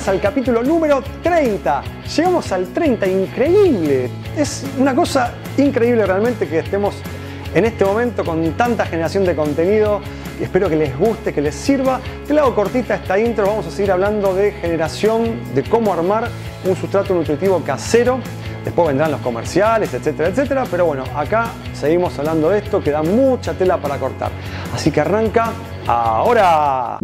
bienvenidas al capítulo número 30. Llegamos al 30, increíble. Es una cosa increíble realmente que estemos en este momento con tanta generación de contenido. Espero que les guste, que les sirva. Te la hago cortita esta intro. Vamos a seguir hablando de generación, de cómo armar un sustrato nutritivo casero. Después vendrán los comerciales, etcétera, etcétera. Pero bueno, acá seguimos hablando de esto que da mucha tela para cortar. Así que arranca ahora.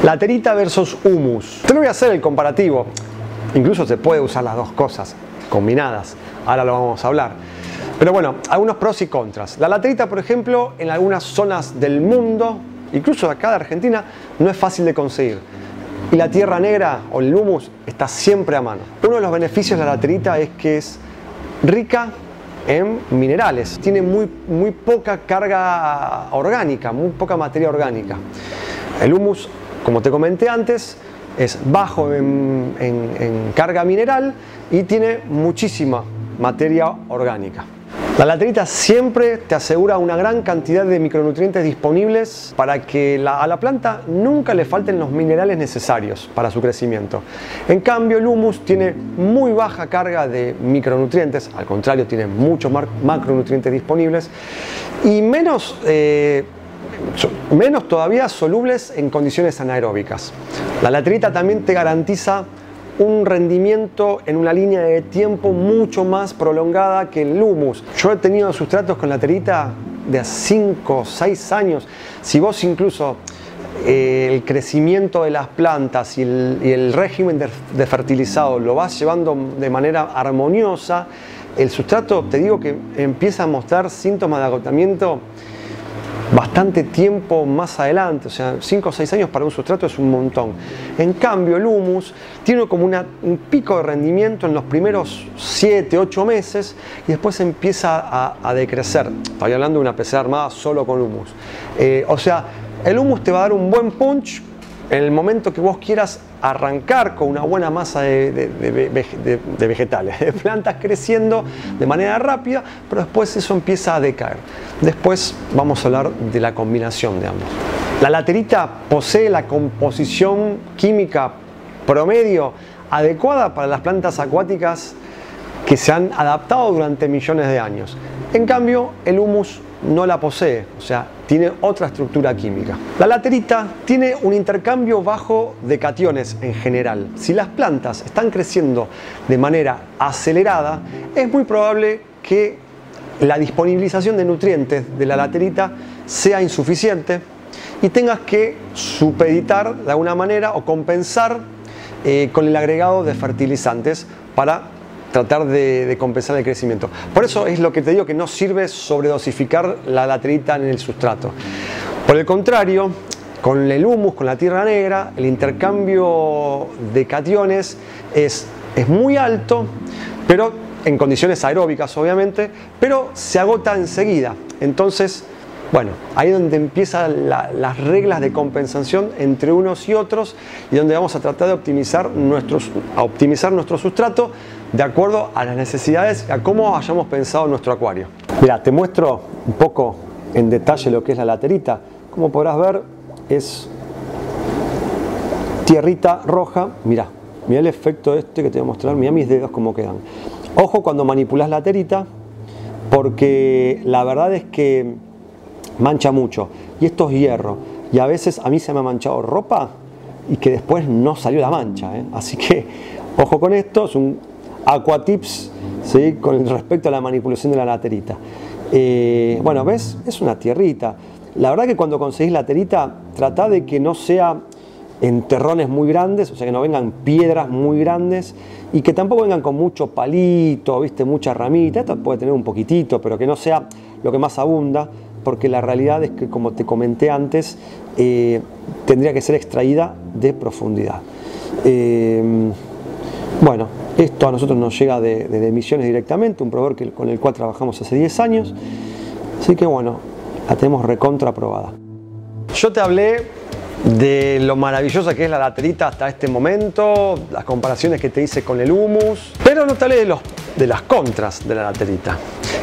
Laterita versus humus. Te lo voy a hacer el comparativo. Incluso se puede usar las dos cosas combinadas. Ahora lo vamos a hablar. Pero bueno, algunos pros y contras. La laterita, por ejemplo, en algunas zonas del mundo, incluso acá de Argentina, no es fácil de conseguir. Y la tierra negra o el humus está siempre a mano. Uno de los beneficios de la laterita es que es rica en minerales. Tiene muy poca carga orgánica, muy poca materia orgánica. El humus, como te comenté antes, es bajo en carga mineral y tiene muchísima materia orgánica. La laterita siempre te asegura una gran cantidad de micronutrientes disponibles para que a la planta nunca le falten los minerales necesarios para su crecimiento. En cambio, el humus tiene muy baja carga de micronutrientes, al contrario, tiene muchos macronutrientes disponibles y menos todavía solubles en condiciones anaeróbicas. La laterita también te garantiza un rendimiento en una línea de tiempo mucho más prolongada que el humus. Yo he tenido sustratos con laterita de 5 o 6 años. Si vos incluso el crecimiento de las plantas y el régimen de fertilizado lo vas llevando de manera armoniosa, el sustrato, te digo que empieza a mostrar síntomas de agotamiento bastante tiempo más adelante, o sea, 5 o 6 años para un sustrato es un montón. En cambio, el humus tiene como un pico de rendimiento en los primeros 7, 8 meses y después empieza a decrecer. Estoy hablando de una pecera armada solo con humus. O sea, el humus te va a dar un buen punch en el momento que vos quieras arrancar con una buena masa de vegetales, de plantas creciendo de manera rápida, pero después eso empieza a decaer. Después vamos a hablar de la combinación de ambos. La laterita posee la composición química promedio adecuada para las plantas acuáticas que se han adaptado durante millones de años. En cambio, el humus no la posee, o sea, tiene otra estructura química. La laterita tiene un intercambio bajo de cationes en general. Si las plantas están creciendo de manera acelerada, es muy probable que la disponibilización de nutrientes de la laterita sea insuficiente y tengas que supeditar de alguna manera o compensar con el agregado de fertilizantes para tratar de compensar el crecimiento. Por eso es lo que te digo que no sirve sobredosificar la laterita en el sustrato. Por el contrario, con el humus, con la tierra negra, el intercambio de cationes es muy alto, pero en condiciones aeróbicas obviamente, pero se agota enseguida. Entonces, bueno, ahí es donde empiezan las reglas de compensación entre unos y otros y donde vamos a tratar de optimizar nuestro sustrato de acuerdo a las necesidades, a cómo hayamos pensado nuestro acuario. Mira, te muestro un poco en detalle lo que es la laterita. Como podrás ver, es tierrita roja. Mira el efecto este que te voy a mostrar. Mira mis dedos cómo quedan. Ojo cuando manipulas la laterita, porque la verdad es que mancha mucho. Y esto es hierro. Y a veces a mí se me ha manchado ropa y que después no salió la mancha, ¿eh? Así que ojo con esto. Es un aquatips, ¿sí? Con respecto a la manipulación de la laterita. Bueno, ¿ves? Es una tierrita. La verdad que cuando conseguís laterita, tratá de que no sea en terrones muy grandes, o sea que no vengan piedras muy grandes y que tampoco vengan con mucho palito, ¿viste? Mucha ramita. Esto puede tener un poquitito, pero que no sea lo que más abunda, porque la realidad es que, como te comenté antes, tendría que ser extraída de profundidad. Bueno, esto a nosotros nos llega de Misiones directamente, un proveedor con el cual trabajamos hace 10 años. Así que bueno, la tenemos recontra aprobada. Yo te hablé de lo maravillosa que es la laterita hasta este momento, las comparaciones que te hice con el humus, pero no te hablé de las contras de la laterita,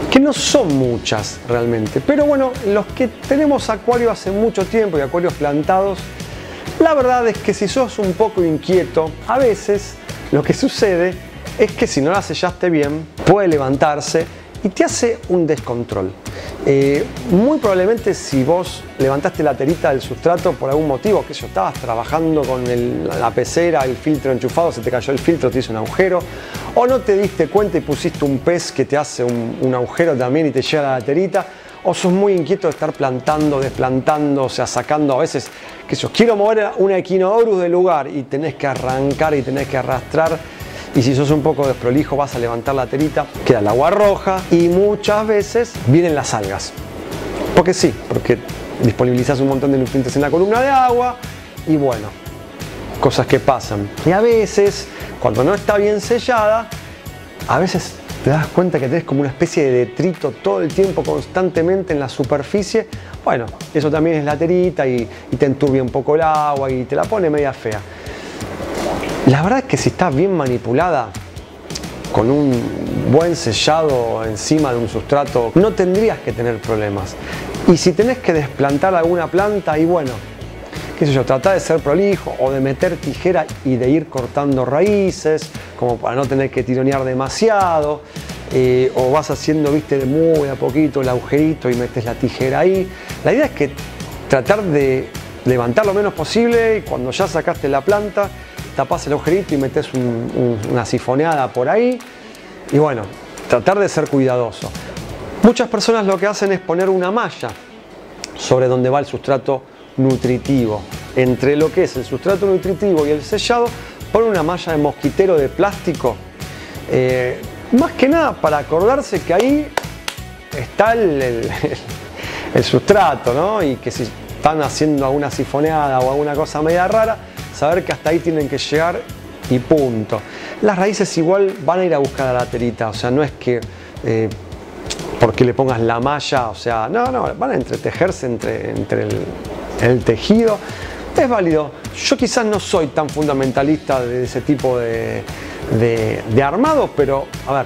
que no son muchas realmente, pero bueno, los que tenemos acuario hace mucho tiempo y acuarios plantados, la verdad es que si sos un poco inquieto, a veces lo que sucede es que si no la sellaste bien, puede levantarse y te hace un descontrol. Muy probablemente si vos levantaste la terita del sustrato por algún motivo, que yo estabas trabajando con la pecera, el filtro enchufado, se te cayó el filtro, te hizo un agujero, o no te diste cuenta y pusiste un pez que te hace un agujero también y te llega la laterita, o sos muy inquieto de estar plantando, desplantando, o sea, sacando a veces, que yo quiero mover una Echinodorus del lugar y tenés que arrancar y tenés que arrastrar. Y si sos un poco desprolijo vas a levantar la terita, queda el agua roja y muchas veces vienen las algas. Porque sí, porque disponibilizás un montón de nutrientes en la columna de agua y bueno, cosas que pasan. Y a veces, cuando no está bien sellada, a veces te das cuenta que tenés como una especie de detrito todo el tiempo, constantemente en la superficie. Bueno, eso también es la terita y te enturbia un poco el agua y te la pone media fea. La verdad es que si está bien manipulada, con un buen sellado encima de un sustrato, no tendrías que tener problemas. Y si tenés que desplantar alguna planta, y bueno, qué sé yo, tratá de ser prolijo o de meter tijera y de ir cortando raíces, como para no tener que tironear demasiado, o vas haciendo, viste, de muy a poquito el agujerito y metes la tijera ahí. La idea es que tratar de levantar lo menos posible y cuando ya sacaste la planta, tapás el agujerito y metes una sifoneada por ahí y bueno, tratar de ser cuidadoso. Muchas personas lo que hacen es poner una malla sobre donde va el sustrato nutritivo. Entre lo que es el sustrato nutritivo y el sellado, ponen una malla de mosquitero de plástico, más que nada para acordarse que ahí está el sustrato, ¿no? Y que si están haciendo alguna sifoneada o alguna cosa media rara, saber que hasta ahí tienen que llegar y punto. Las raíces igual van a ir a buscar a la terita, o sea, no es que porque le pongas la malla, o sea, no, van a entretejerse entre el tejido. Es válido. Yo quizás no soy tan fundamentalista de ese tipo de armado, pero a ver,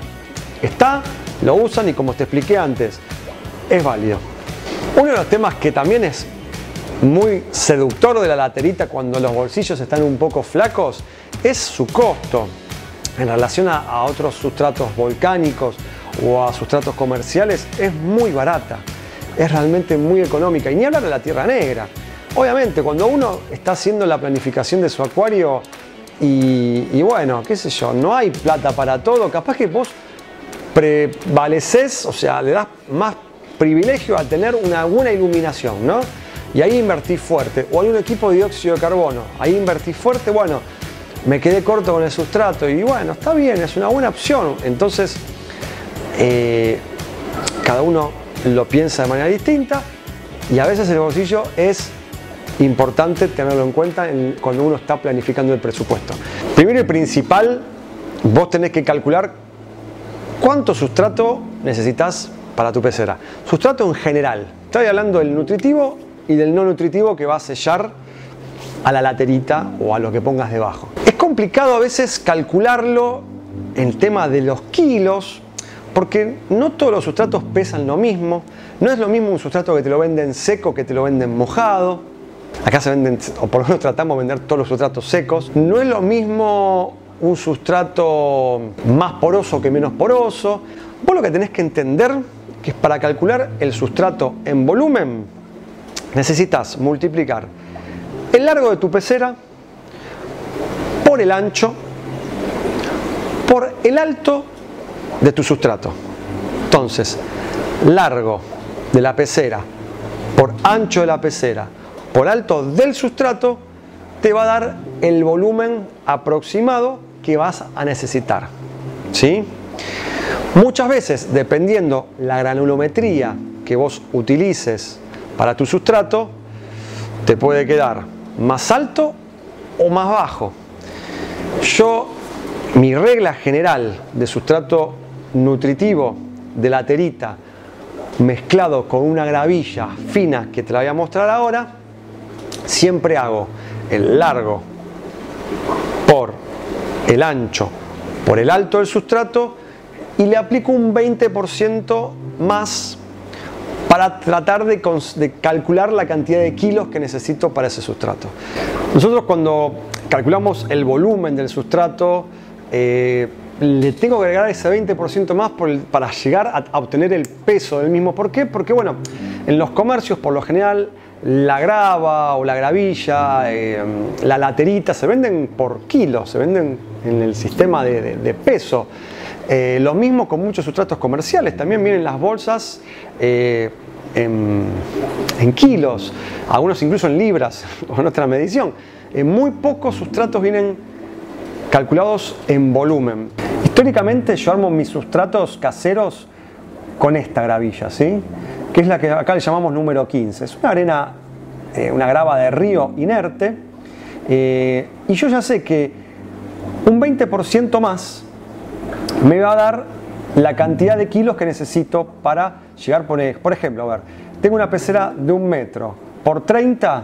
lo usan y como te expliqué antes, es válido. Uno de los temas que también es muy seductor de la laterita cuando los bolsillos están un poco flacos es su costo en relación a otros sustratos volcánicos o a sustratos comerciales. Es muy barata, es realmente muy económica, y ni hablar de la tierra negra. Obviamente cuando uno está haciendo la planificación de su acuario y bueno, qué sé yo, no hay plata para todo, capaz que vos prevaleces, o sea, le das más privilegio a tener una buena iluminación, ¿no? Y ahí invertí fuerte, o hay un equipo de dióxido de carbono, ahí invertí fuerte, bueno, me quedé corto con el sustrato y bueno, está bien, es una buena opción. Entonces, cada uno lo piensa de manera distinta y a veces el bolsillo es importante tenerlo en cuenta cuando uno está planificando el presupuesto. Primero y principal, vos tenés que calcular cuánto sustrato necesitas para tu pecera. Sustrato en general, estoy hablando del nutritivo y del no nutritivo que va a sellar a la laterita o a lo que pongas debajo. Es complicado a veces calcularlo en tema de los kilos, porque no todos los sustratos pesan lo mismo. No es lo mismo un sustrato que te lo venden seco que te lo venden mojado. Acá se venden, o por lo menos tratamos de vender todos los sustratos secos. No es lo mismo un sustrato más poroso que menos poroso. Vos lo que tenés que entender que es para calcular el sustrato en volumen, necesitas multiplicar el largo de tu pecera por el ancho por el alto de tu sustrato. Entonces, largo de la pecera por ancho de la pecera por alto del sustrato te va a dar el volumen aproximado que vas a necesitar, ¿sí? Muchas veces, dependiendo la granulometría que vos utilices para tu sustrato, te puede quedar más alto o más bajo. Mi regla general de sustrato nutritivo de laterita mezclado con una gravilla fina que te la voy a mostrar ahora, siempre hago el largo por el ancho por el alto del sustrato y le aplico un 20% más para tratar de calcular la cantidad de kilos que necesito para ese sustrato. Nosotros cuando calculamos el volumen del sustrato, le tengo que agregar ese 20% más para llegar a obtener el peso del mismo. ¿Por qué? Porque bueno, en los comercios por lo general la grava o la gravilla, la laterita se venden por kilos, se venden en el sistema de peso. Lo mismo con muchos sustratos comerciales, también vienen las bolsas en kilos, algunos incluso en libras o en otra medición. Muy pocos sustratos vienen calculados en volumen. Históricamente yo armo mis sustratos caseros con esta gravilla, ¿sí? Que es la que acá le llamamos número 15. Es una arena, una grava de río inerte, y yo ya sé que un 20% más me va a dar la cantidad de kilos que necesito para llegar, por ejemplo, a ver, tengo una pecera de 1 metro por 30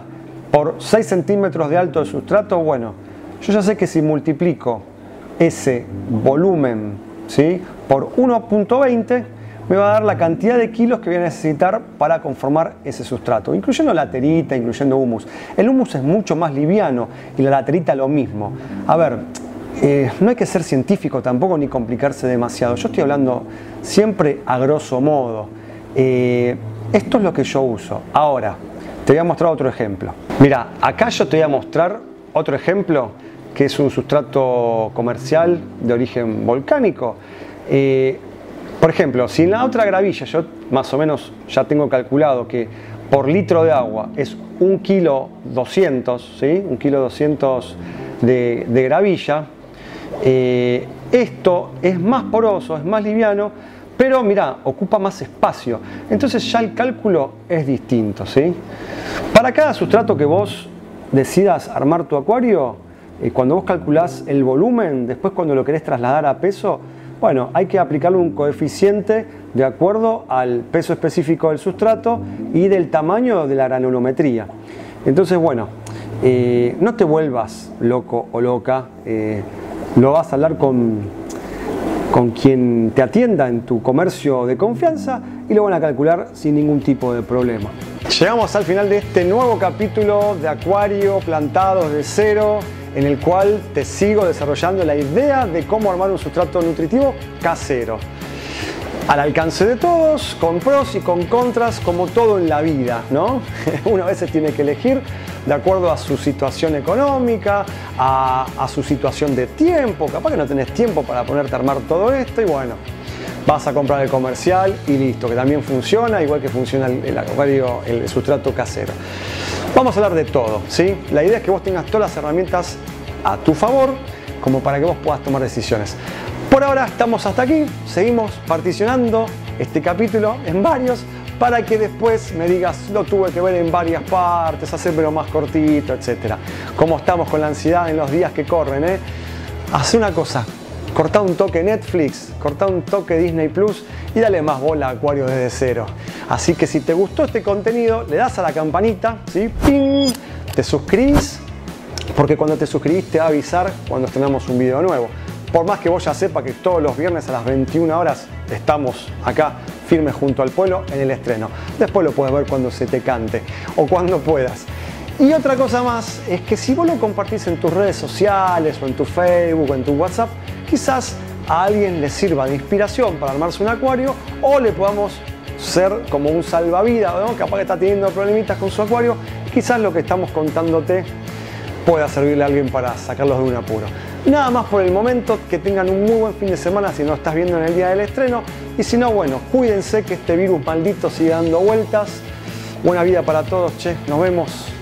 por 6 centímetros de alto de sustrato. Bueno, yo ya sé que si multiplico ese volumen, ¿sí?, por 1.20 me va a dar la cantidad de kilos que voy a necesitar para conformar ese sustrato, incluyendo laterita, incluyendo humus. El humus es mucho más liviano y la laterita lo mismo. A ver, no hay que ser científico tampoco ni complicarse demasiado. Yo estoy hablando siempre a grosso modo. Esto es lo que yo uso. Ahora, te voy a mostrar otro ejemplo. Mira, acá yo te voy a mostrar otro ejemplo que es un sustrato comercial de origen volcánico. Por ejemplo, si en la otra gravilla yo más o menos ya tengo calculado que por litro de agua es 1,2 kg, ¿sí? 1,2 kg de gravilla, esto es más poroso, es más liviano, pero mirá, ocupa más espacio. Entonces ya el cálculo es distinto, ¿sí? Para cada sustrato que vos decidas armar tu acuario, cuando vos calculás el volumen, después cuando lo querés trasladar a peso, bueno, hay que aplicarle un coeficiente de acuerdo al peso específico del sustrato y del tamaño de la granulometría. Entonces, bueno, no te vuelvas loco o loca, lo vas a hablar con quien te atienda en tu comercio de confianza y lo van a calcular sin ningún tipo de problema. Llegamos al final de este nuevo capítulo de Acuario Plantados de Cero, en el cual te sigo desarrollando la idea de cómo armar un sustrato nutritivo casero. Al alcance de todos, con pros y con contras, como todo en la vida, ¿no? Uno a veces tiene que elegir de acuerdo a su situación económica, a su situación de tiempo. Capaz que no tenés tiempo para ponerte a armar todo esto y bueno, vas a comprar el comercial y listo, que también funciona, igual que funciona el sustrato casero. Vamos a hablar de todo, ¿sí? La idea es que vos tengas todas las herramientas a tu favor, como para que vos puedas tomar decisiones. Por ahora estamos hasta aquí, seguimos particionando este capítulo en varios, para que después me digas, lo tuve que ver en varias partes, hacérmelo más cortito, etc. Como estamos con la ansiedad en los días que corren, Haz una cosa. Cortá un toque Netflix, cortá un toque Disney Plus y dale más bola a Acuario desde cero. Así que si te gustó este contenido, le das a la campanita, ¿sí? ¡Ping! Te suscribís, porque cuando te suscribís te va a avisar cuando estrenamos un video nuevo. Por más que vos ya sepas que todos los viernes a las 21 horas estamos acá firmes junto al pueblo en el estreno. Después lo puedes ver cuando se te cante o cuando puedas. Y otra cosa más es que si vos lo compartís en tus redes sociales o en tu Facebook o en tu WhatsApp, quizás a alguien le sirva de inspiración para armarse un acuario o le podamos ser como un salvavidas, ¿no? Capaz que está teniendo problemitas con su acuario, quizás lo que estamos contándote pueda servirle a alguien para sacarlos de un apuro. Nada más por el momento, que tengan un muy buen fin de semana si no estás viendo en el día del estreno y si no, bueno, cuídense que este virus maldito sigue dando vueltas. Buena vida para todos, che, nos vemos.